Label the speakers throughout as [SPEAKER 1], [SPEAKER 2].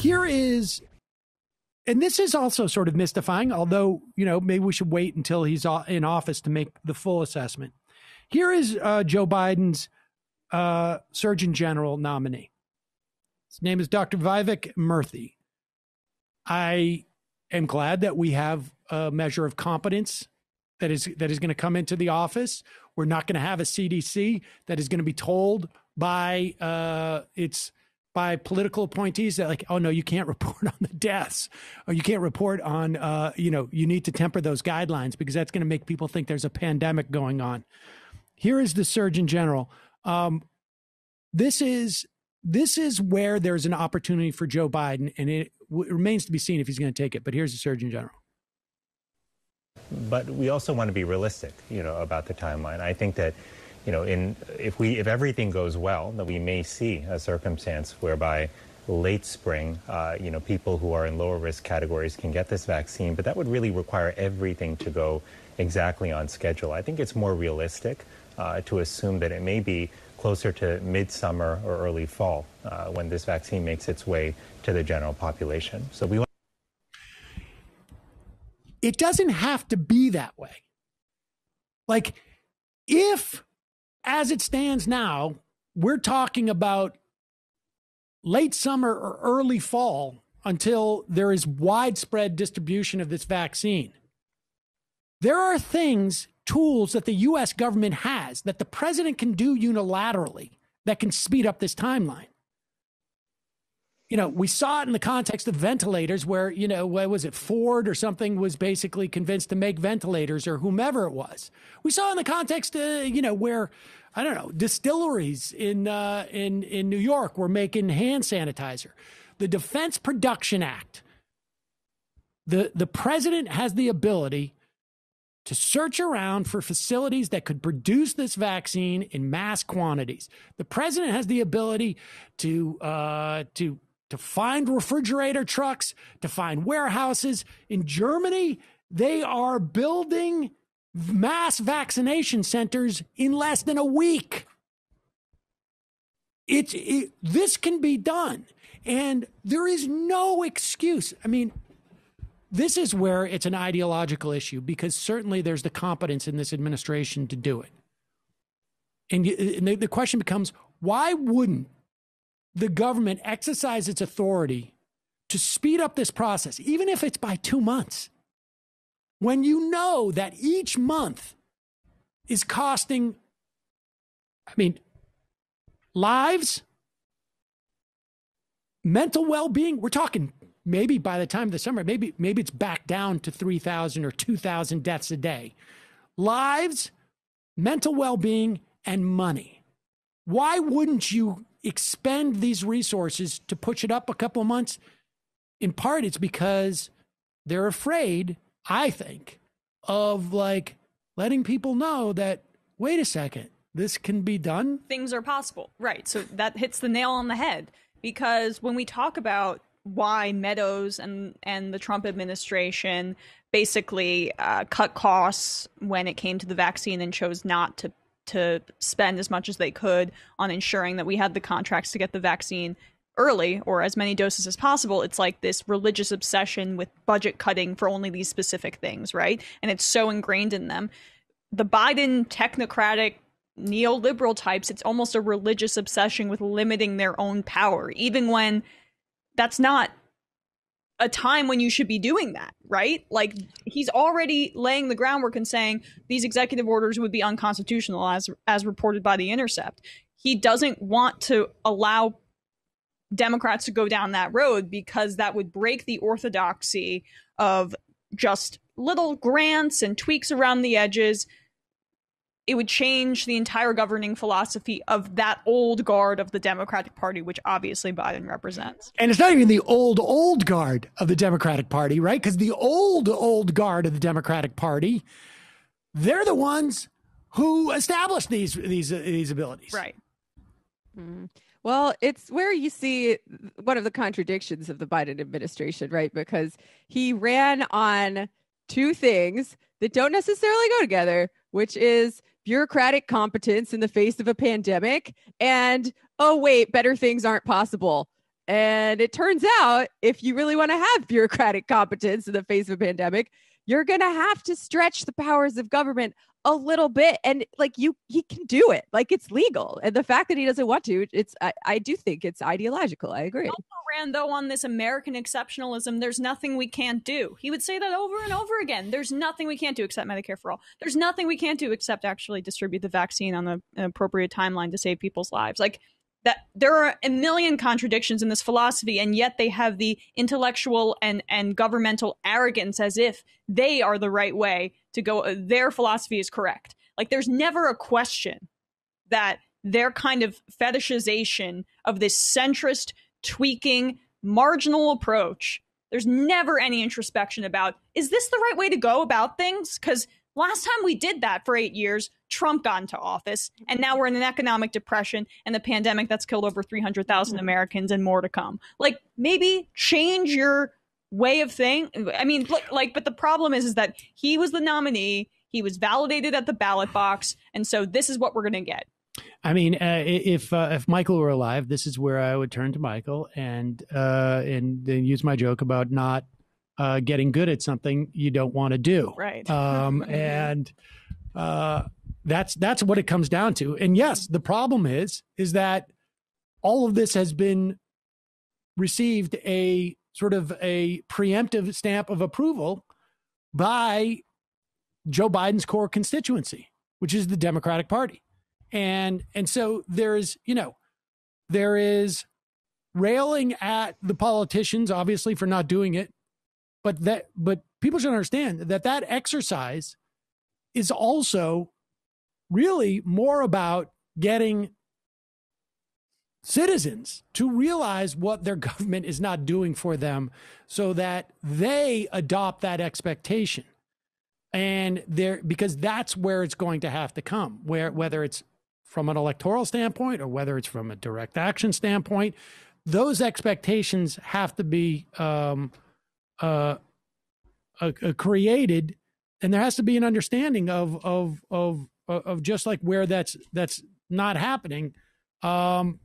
[SPEAKER 1] here is, and this is also sort of mystifying, although, maybe we should wait until he's in office to make the full assessment. Here is Joe Biden's Surgeon General nominee. His name is Dr. Vivek Murthy. I am glad that we have a measure of competence that is going to come into the office. We're not going to have a CDC that is going to be told by political appointees that, like, oh no, you can't report on the deaths, or you can't report on you need to temper those guidelines because that's going to make people think there's a pandemic going on. Here is the Surgeon General. This is where there's an opportunity for Joe Biden, and it remains to be seen if he's going to take it. But here's the Surgeon General.
[SPEAKER 2] But we also want to be realistic, about the timeline. I think that, if everything goes well, that we may see a circumstance whereby late spring, people who are in lower risk categories can get this vaccine, but that would really require everything to go exactly on schedule. I think it's more realistic to assume that it may be closer to midsummer or early fall when this vaccine makes its way to the general population. So we want.
[SPEAKER 1] It doesn't have to be that way. Like, if, as it stands now, we're talking about late summer or early fall until there is widespread distribution of this vaccine, there are tools that the U.S. government has that the president can do unilaterally that can speed up this timeline. We saw it in the context of ventilators where, what was it, Ford or something was basically convinced to make ventilators, or whomever it was. We saw it in the context, where, I don't know, distilleries in New York were making hand sanitizer. The Defense Production Act, the president has the ability to search around for facilities that could produce this vaccine in mass quantities. The president has the ability to find refrigerator trucks, to find warehouses. In Germany, they are building mass vaccination centers in less than a week. This can be done, and there is no excuse. I mean, this is where it's an ideological issue, because certainly there's the competence in this administration to do it. And the question becomes, why wouldn't the government exercise its authority to speed up this process, even if it's by 2 months, when you know that each month is costing, lives, mental well-being? We're talking maybe by the time of the summer, maybe it's back down to 3,000 or 2,000 deaths a day. Lives, mental well-being, and money. Why wouldn't you expend these resources to push it up a couple of months? In part, it's because they're afraid, I think, of letting people know that, wait a second, this can be done.
[SPEAKER 3] Things are possible. Right. So that hits the nail on the head, because when we talk about why Meadows and the Trump administration basically cut costs when it came to the vaccine and chose not to spend as much as they could on ensuring that we had the contracts to get the vaccine early, or as many doses as possible, it's like this religious obsession with budget cutting for only these specific things, right? And it's so ingrained in them. The Biden technocratic neoliberal types, it's almost a religious obsession with limiting their own power, even when that's not a time when you should be doing that, right? Like, he's already laying the groundwork and saying these executive orders would be unconstitutional as reported by The Intercept. He doesn't want to allow Democrats to go down that road, because that would break the orthodoxy of just little grants and tweaks around the edges. It would change the entire governing philosophy of that old guard of the Democratic Party, which obviously Biden represents.
[SPEAKER 1] And it's not even the old guard of the Democratic Party, right? Because the old guard of the Democratic Party, they're the ones who established these abilities.
[SPEAKER 3] Right.
[SPEAKER 4] Mm-hmm. Well, it's where you see one of the contradictions of the Biden administration, right? Because he ran on two things that don't necessarily go together, which is bureaucratic competence in the face of a pandemic and, oh, wait, better things aren't possible. And it turns out, if you really want to have bureaucratic competence in the face of a pandemic, you're going to have to stretch the powers of government a little bit. And like he can do it. Like it's legal. And the fact that he doesn't want to, I do think it's ideological. I agree.
[SPEAKER 3] Also ran though on this American exceptionalism. There's nothing we can't do. He would say that over and over again. There's nothing we can't do except Medicare for all. There's nothing we can't do except actually distribute the vaccine on the appropriate timeline to save people's lives. Like that, there are a million contradictions in this philosophy, and yet they have the intellectual and governmental arrogance as if they are the right way to go. Their philosophy is correct. Like there's never a question that their kind of fetishization of this centrist, tweaking, marginal approach, there's never any introspection about, is this the right way to go about things? Because last time we did that for 8 years, Trump got into office, and now we're in an economic depression and the pandemic that's killed over 300,000 Americans and more to come. Like, maybe change your way of thinking. I mean, but the problem is that he was the nominee, he was validated at the ballot box, and so this is what we're going to get.
[SPEAKER 1] I mean, if Michael were alive, this is where I would turn to Michael and then use my joke about not getting good at something you don't want to do.
[SPEAKER 3] Right.
[SPEAKER 1] And that's what it comes down to. And yes, the problem is that all of this has been received a sort of a preemptive stamp of approval by Joe Biden's core constituency, which is the Democratic Party. And so there is railing at the politicians, obviously, for not doing it. But people should understand that exercise is also really more about getting citizens to realize what their government is not doing for them so that they adopt that expectation. And because that's where it's going to have to come, whether it's from an electoral standpoint or whether it's from a direct action standpoint, those expectations have to be created, and there has to be an understanding of just like where that's not happening, and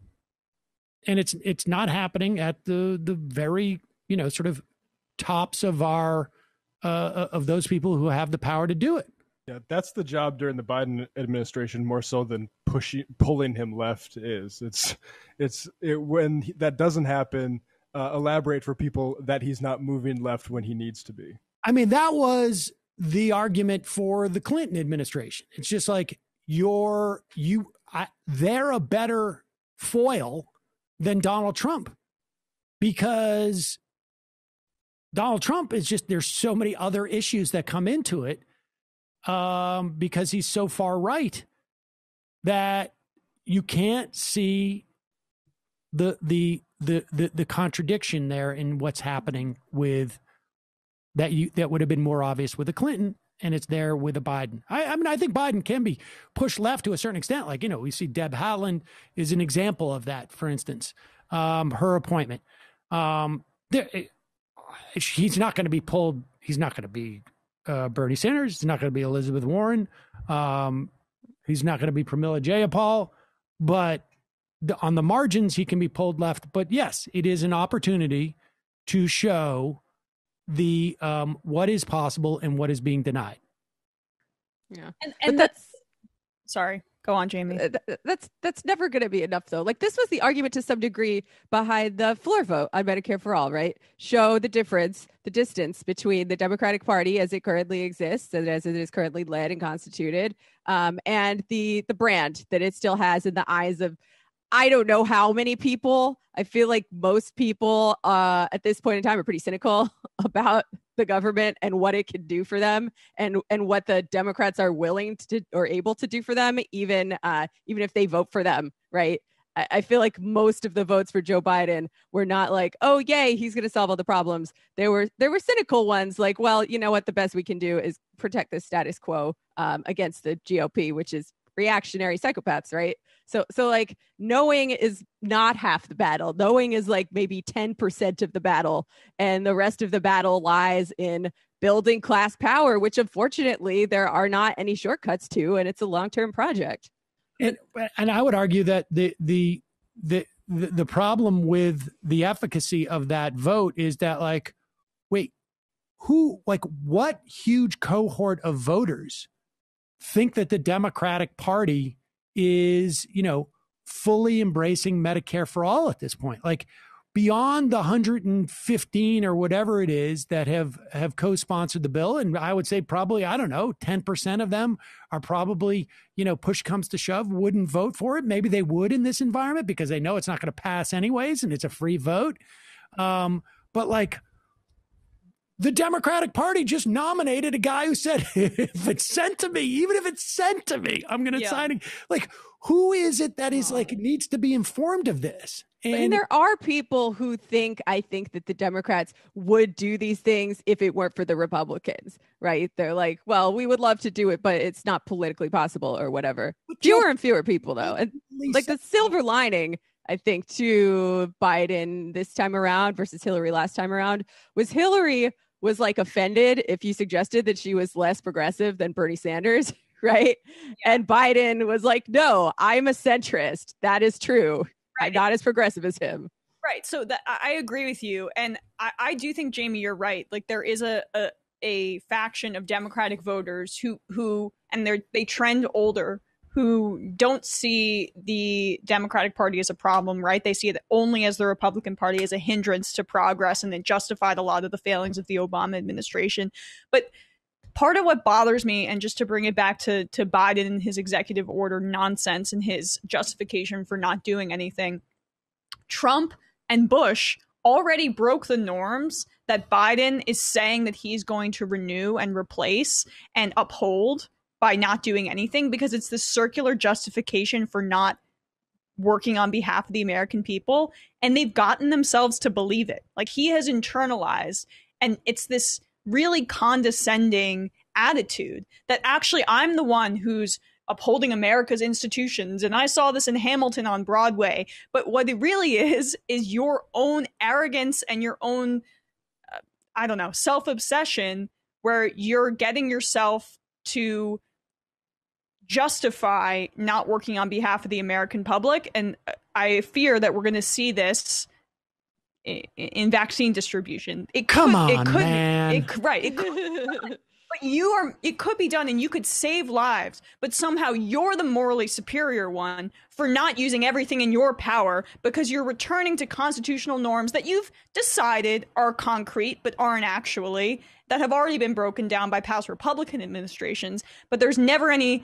[SPEAKER 1] it's not happening at the very sort of tops of our of those people who have the power to do it.
[SPEAKER 5] Yeah, that's the job during the Biden administration more so than pulling him left is. When that doesn't happen, elaborate for people that he's not moving left when he needs to be.
[SPEAKER 1] I mean, that was the argument for the Clinton administration. It's just like they're a better foil than Donald Trump, because Donald Trump is just, there's so many other issues that come into it. Because he's so far right that you can't see the contradiction there in what's happening with that would have been more obvious with the Clinton, and it's there with a Biden. I mean, I think Biden can be pushed left to a certain extent. Like, we see Deb Haaland is an example of that, for instance. Her appointment. He's not going to be pulled. He's not going to be Bernie Sanders. He's not going to be Elizabeth Warren. He's not going to be Pramila Jayapal. But on the margins, he can be pulled left. But yes, it is an opportunity to show the what is possible and what is being denied.
[SPEAKER 4] Yeah,
[SPEAKER 3] and that's sorry. Go on, Jamie.
[SPEAKER 4] That's never going to be enough, though. Like, this was the argument to some degree behind the floor vote on Medicare for All, right? Show the difference, the distance between the Democratic Party as it currently exists and as it is currently led and constituted, and the brand that it still has in the eyes of, I don't know how many people. I feel like most people at this point in time are pretty cynical about the government and what it can do for them, and what the Democrats are willing to or able to do for them, even if they vote for them, right? I feel like most of the votes for Joe Biden were not like, oh, yay, he's going to solve all the problems. There were cynical ones like, well, you know what, the best we can do is protect the status quo against the GOP, which is reactionary psychopaths, right? So like, knowing is not half the battle. Knowing is like maybe 10% of the battle, and the rest of the battle lies in building class power, which unfortunately there are not any shortcuts to, and it's a long-term project.
[SPEAKER 1] And I would argue that the the problem with the efficacy of that vote is that, like, wait, what huge cohort of voters think that the Democratic Party is, fully embracing Medicare for all at this point? Like, beyond the 115 or whatever it is that have co-sponsored the bill, and I would say probably, I don't know, 10% of them are probably, push comes to shove, wouldn't vote for it. Maybe they would in this environment because they know it's not going to pass anyways, and it's a free vote. But like, the Democratic Party just nominated a guy who said, if it's sent to me, even if it's sent to me, I'm going to sign it. Like, who is it that is like, needs to be informed of this?
[SPEAKER 4] And there are people who I think that the Democrats would do these things if it weren't for the Republicans, right? They're like, well, we would love to do it, but it's not politically possible or whatever. Fewer and fewer people, though. And like, the silver lining, I think, to Biden this time around versus Hillary last time around was Hillary was like offended if you suggested that she was less progressive than Bernie Sanders, right? Yeah. And Biden was like, no, I'm a centrist. That is true. Right. I'm not as progressive as him.
[SPEAKER 3] Right. So I agree with you. And I do think, Jamie, you're right. Like, there is a faction of Democratic voters who and they trend older, who don't see the Democratic Party as a problem, right? They see it only as the Republican Party, as a hindrance to progress, and then justified a lot of the failings of the Obama administration. But part of what bothers me, and just to bring it back to Biden and his executive order nonsense and his justification for not doing anything, Trump and Bush already broke the norms that Biden is saying that he's going to renew and replace and uphold by not doing anything, because it's this circular justification for not working on behalf of the American people. And they've gotten themselves to believe it. Like, he has internalized, and it's this really condescending attitude that actually I'm the one who's upholding America's institutions, and I saw this in Hamilton on Broadway. But what it really is your own arrogance and your own, self-obsession, where you're getting yourself to justify not working on behalf of the American public. And I fear that we're going to see this in vaccine distribution. It could,
[SPEAKER 1] man.
[SPEAKER 3] But it could be done, and you could save lives, but somehow you're the morally superior one for not using everything in your power, because you're returning to constitutional norms that you've decided are concrete but aren't actually, that have already been broken down by past Republican administrations. But there's never any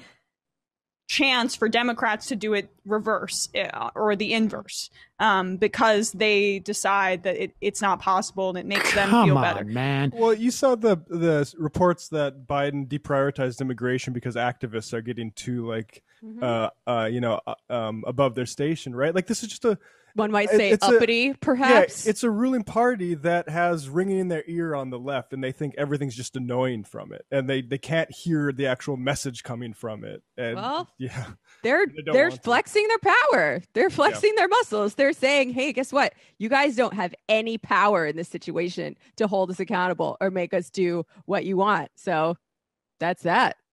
[SPEAKER 3] chance for Democrats to do it reverse or the inverse, because they decide that it's not possible, and it makes them feel better.
[SPEAKER 1] Man.
[SPEAKER 5] Well, you saw the reports that Biden deprioritized immigration because activists are getting too above their station, right? Like, this is just
[SPEAKER 4] one might say uppity, perhaps.
[SPEAKER 5] Yeah, it's a ruling party that has ringing in their ear on the left, and they think everything's just annoying from it, and they can't hear the actual message coming from it. And
[SPEAKER 4] they're flexing their power. They're flexing their muscles. They're saying, hey, guess what? You guys don't have any power in this situation to hold us accountable or make us do what you want. So that's that.